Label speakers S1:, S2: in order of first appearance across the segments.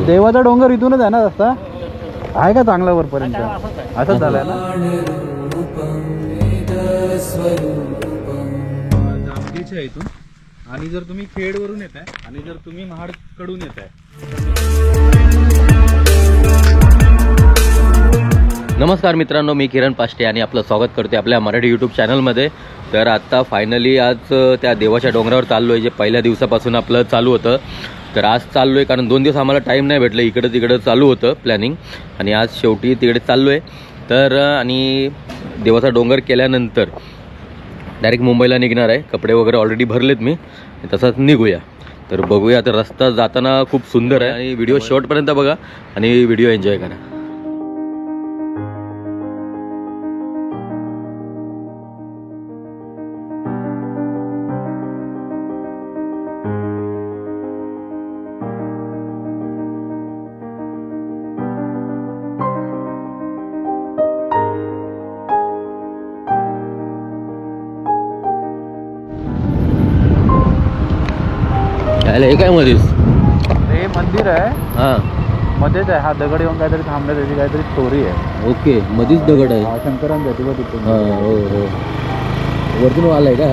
S1: देवाचा डोंगर इथूनच आहे ना रस्ता? आहे का चांगला वरपर्यंत? असंच झालंय ना. जामगीच्या इथून, आणि जर तुम्ही खेडवरून येताय आणि जर तुम्ही महाडकडून येताय.
S2: नमस्कार मित्रांनो, मी किरण पाष्टे आणि आपलं स्वागत करते आपल्या मराठी यूट्यूब चॅनलमध्ये. तर आता फायनली आज त्या देवाच्या डोंगरावर चाललो आहे, जे पहिल्या दिवसापासून आपलं चालू होतं. तर आज चाललो आहे कारण 2 दिवस आम्हाला टाईम नाही भेटलं, इकडं तिकडं चालू होतं प्लॅनिंग, आणि आज शेवटी तिकडे चाललो आहे. तर आणि देवाचा डोंगर केल्यानंतर डायरेक्ट मुंबईला निघणार आहे. कपडे वगैरे ऑलरेडी भरलेत मी, तसंच निघूया. तर बघूया. तर रस्ता जाताना खूप सुंदर आहे आणि व्हिडिओ शेवटपर्यंत बघा आणि व्हिडिओ एन्जॉय करा. हे काय मध्येच
S1: हे मंदिर आहे.
S2: हां,
S1: मध्येच आहे. हा दगड येऊन काहीतरी थांबला, त्याची काहीतरी स्टोरी आहे.
S2: ओके, मध्येच दगड आहे.
S1: शंकरांचा आहे तिथं तिथून.
S2: हां, हो हो, वरतून आलाय का?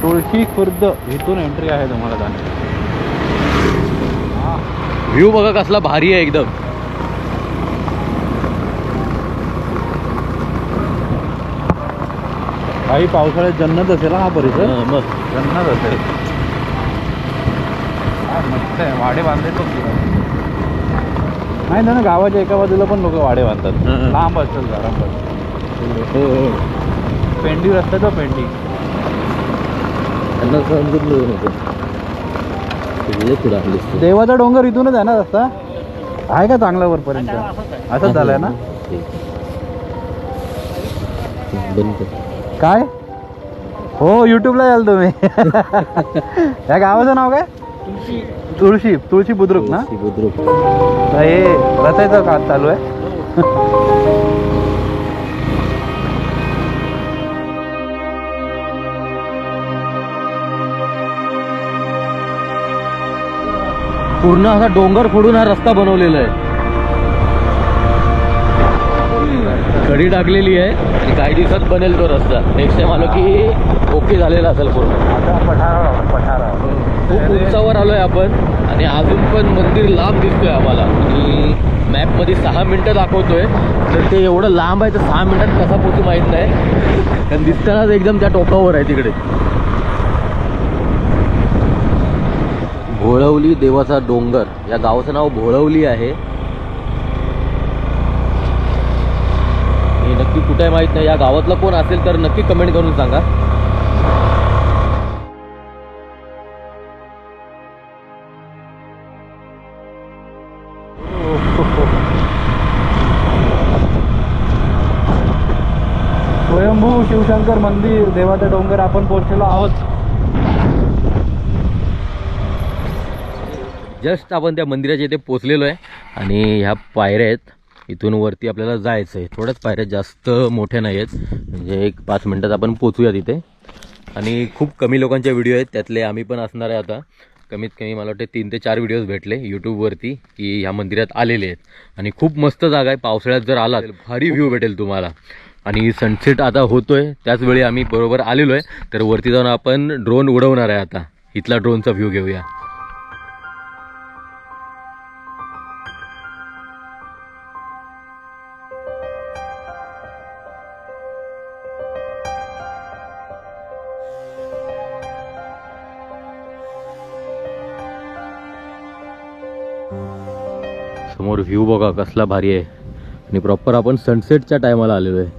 S1: तुळशी खुर्द इथून एंट्री आहे तुम्हाला जाण्याची.
S2: व्ह्यू बघा कसला भारी आहे एकदम.
S1: काही पावसाळ्यात जन्नत असेल हा परिसर.
S2: मग
S1: जन्नत असेल. मस्त आहे. वाडे बांधले तो नाही ना, गावाच्या एका बाजूला पण लोक वाडे बांधतात. लांब असेल जरा.
S2: हो हो,
S1: पेंडी रस्ता तो पेंडी.
S2: त्यांना समजून नको.
S1: देवाचा डोंगर इथूनच आहे ना रस्ता? आहे का चांगला वरपर्यंत? असंच झालंय ना. काय हो, युट्यूबला याल तुम्ही. या गावाचं नाव काय? तुळशी बुद्रुक ना.
S2: बुद्रुक.
S1: हे रथाचं काम चालू आहे.
S2: पूर्ण असा डोंगर फोडून हा रस्ता बनवलेला आहे. खडी टाकलेली आहे आणि काही दिवसात बनेल तो रस्ता. नेक्स्ट टाइम आलो की ओके झालेला असेल पूर्ण.
S1: आता पठारा
S2: खूप उंचावर आलोय आपण आणि अजून पण मंदिर लांब दिसतोय आम्हाला. आणि मॅपमध्ये 6 मिनिटं दाखवतोय, तर ते एवढं लांब आहे तर 6 मिनिटात कसा पोहोचू माहीत नाही. कारण दिसतानाच एकदम त्या टोकावर आहे तिकडे. भोळवली देवाचा डोंगर, या गावाचं नाव भोळवली आहे. हे नक्की कुठे आहे माहित नाही. या गावातला कोण असेल तर नक्की कमेंट करून सांगा.
S1: स्वयंभू शिवशंकर मंदिर, देवाचा डोंगर आपण पोहोचलेलो आहोत.
S2: जस्ट आपण त्या मंदिराच्या इथे पोचलेलो आहे आणि ह्या पायऱ्या आहेत. इथून वरती आपल्याला जायचं आहे. थोड्याच पायऱ्या, जास्त मोठ्या नाही आहेत. म्हणजे एक 5 मिनटात आपण पोचूया तिथे. आणि खूप कमी लोकांचे व्हिडिओ आहेत, त्यातले आम्ही पण असणार आहे. आता कमीत कमी मला वाटते 3 ते 4 व्हिडिओज भेटले यूट्यूबवरती की ह्या मंदिरात आलेले आहेत. आणि खूप मस्त जागा आहे. पावसाळ्यात जर आला भारी व्ह्यू भेटेल तुम्हाला. आणि सनसेट आता होतोय, त्याचवेळी आम्ही बरोबर आलेलो आहे. तर वरती जाऊन आपण ड्रोन उडवणार आहे. आता इथला ड्रोनचा व्ह्यू घेऊया. समोर व्ह्यू बघा कसला भारी आहे. आणि प्रॉपर आपण सनसेटच्या टायमाला आलेलो आहे.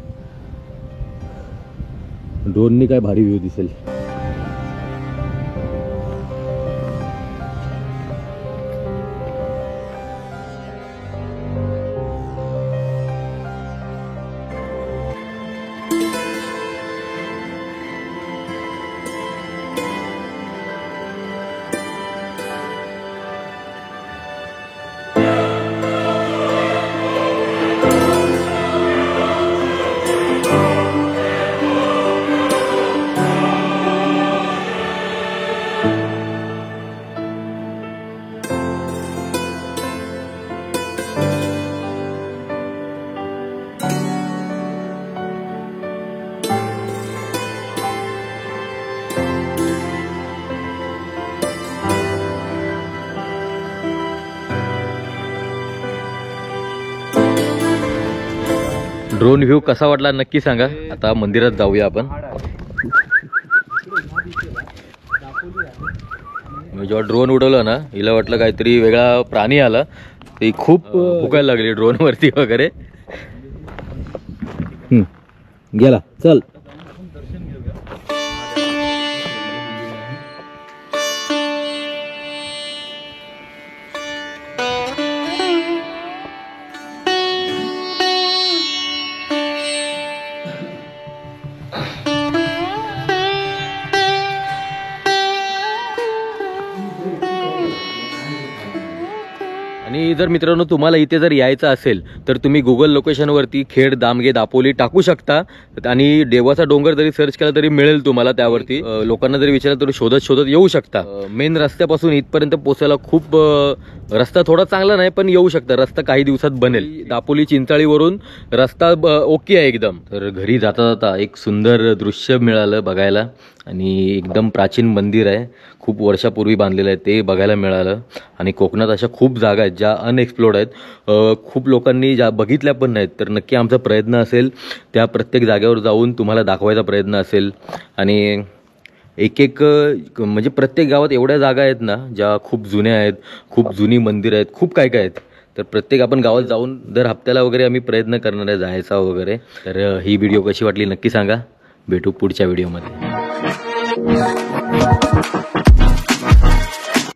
S2: ड्रोननी काय भारी व्ह्यू दिसेल. ड्रोन व्ह्यू कसा वाटला नक्की सांगा. आता मंदिरात जाऊया आपण. मी जेव्हा ड्रोन उडवलं ना, हिला वाटलं काहीतरी वेगळा प्राणी आला. ती खूप फुकायला लागली ड्रोन वरती वगैरे. गेला चल. आणि जर मित्रांनो तुम्हाला इथे जर यायचं असेल तर तुम्ही गुगल लोकेशनवरती खेड, दामगे, दापोली टाकू शकता आणि देवाचा डोंगर जरी सर्च केला तरी मिळेल तुम्हाला. त्यावरती लोकांना जरी विचारलं तरी शोधत येऊ शकता. मेन रस्त्यापासून इथपर्यंत पोहोचायला खूप रस्ता थोडा चांगला नाही पण येऊ शकता. रस्ता काही दिवसात बनेल. दापोली चिंचाळीवरून रस्ता ओके आहे एकदम. तर घरी जाता जाता एक सुंदर दृश्य मिळालं बघायला आणि एकदम प्राचीन मंदिर आहे. खूप वर्षापूर्वी बांधलेलं आहे ते बघायला मिळालं. आणि कोकणात अशा खूप जागा आहेत ज्या अनएक्सप्लोर्ड आहेत. खूप लोकांनी ज्या बघितल्या पण नाहीत. तर नक्की आमचा प्रयत्न असेल त्या प्रत्येक जागेवर जाऊन तुम्हाला दाखवायचा प्रयत्न असेल. आणि एक म्हणजे प्रत्येक गावात एवढ्या जागा आहेत ना ज्या खूप जुन्या आहेत, खूप जुनी मंदिरं आहेत, खूप काय काय आहेत. तर प्रत्येक आपण गावात जाऊन दर हप्त्याला वगैरे आम्ही प्रयत्न करणार आहे जायचा वगैरे. तर ही व्हिडिओ कशी वाटली नक्की सांगा. भेटू पुढच्या व्हिडिओमध्ये.